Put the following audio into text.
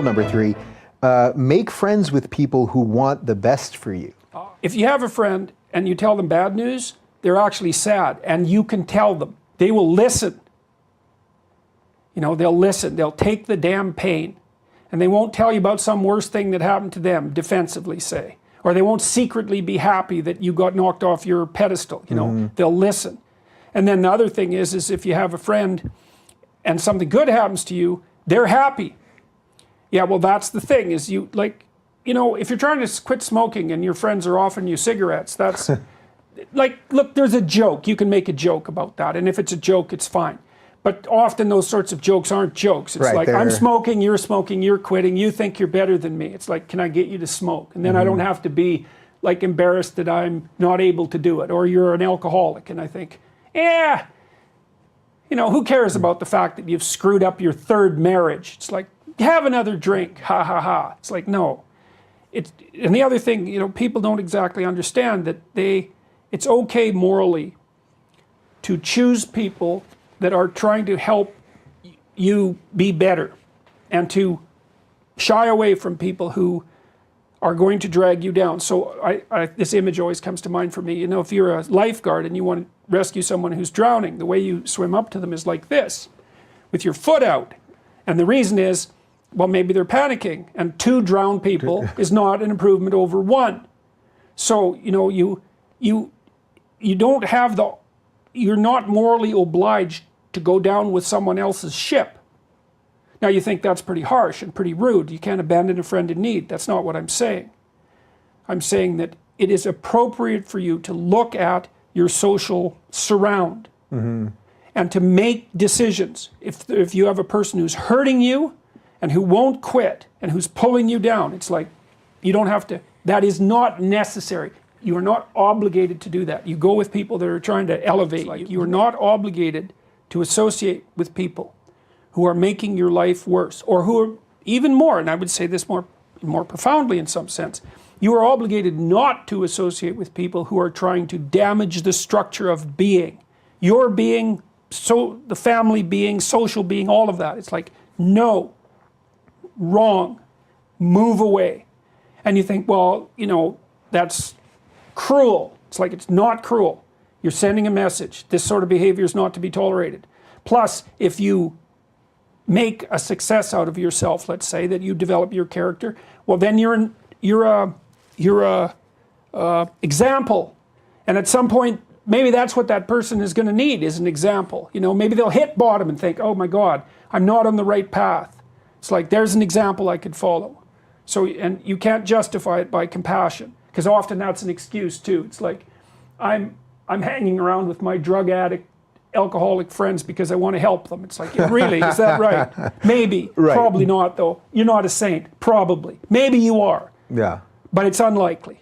number 3, make friends with people who want the best for you. If you have a friend and you tell them bad news, they're actually sad, and you can tell them. They will listen. You know, they'll listen. They'll take the damn pain. And they won't tell you about some worse thing that happened to them, defensively, say. Or they won't secretly be happy that you got knocked off your pedestal, you know. They'll listen. And then the other thing is if you have a friend and something good happens to you, they're happy. Yeah, well, that's the thing, is you, like, you know, if you're trying to quit smoking and your friends are offering you cigarettes, that's, like, look, there's a joke. You can make a joke about that. And if it's a joke, it's fine. But often those sorts of jokes aren't jokes. It's like, I'm smoking, you're quitting, you think you're better than me. It's like, can I get you to smoke? And then I don't have to be like embarrassed that I'm not able to do it. Or you're an alcoholic, and I think, yeah, you know, who cares about the fact that you've screwed up your 3rd marriage? It's like, have another drink, ha ha ha. It's like, no. And the other thing, you know, people don't exactly understand that it's okay morally to choose people that are trying to help you be better, and to shy away from people who are going to drag you down. So this image always comes to mind for me. You know, if you're a lifeguard and you want to rescue someone who's drowning, the way you swim up to them is like this, with your foot out. And the reason is, well, maybe they're panicking, and 2 drowned people is not an improvement over 1. So, you know, you don't have you're not morally obliged to go down with someone else's ship. Now you think that's pretty harsh and pretty rude. You can't abandon a friend in need. That's not what I'm saying. I'm saying that it is appropriate for you to look at your social surround and to make decisions. If you have a person who's hurting you and who won't quit and who's pulling you down, it's like, you don't have to, that is not necessary. You are not obligated to do that. You go with people that are trying to elevate you. You are not obligated to associate with people who are making your life worse, or who are even more, and I would say this more profoundly in some sense, you are obligated not to associate with people who are trying to damage the structure of being. Your being, so the family being, social being, all of that. It's like, no, wrong, move away. And you think, well, you know, that's cruel. It's like, it's not cruel. You're sending a message. This sort of behavior is not to be tolerated. Plus, if you make a success out of yourself, let's say, that you develop your character, well, then you're a example. And at some point, maybe that's what that person is going to need, is an example. You know, maybe they'll hit bottom and think, oh my God, I'm not on the right path. It's like, there's an example I could follow. So, and you can't justify it by compassion, because often that's an excuse too. It's like, I'm hanging around with my drug addict, alcoholic friends because I want to help them. It's like, really, is that right? Maybe, probably not though. You're not a saint, probably. Maybe you are. Yeah. But it's unlikely.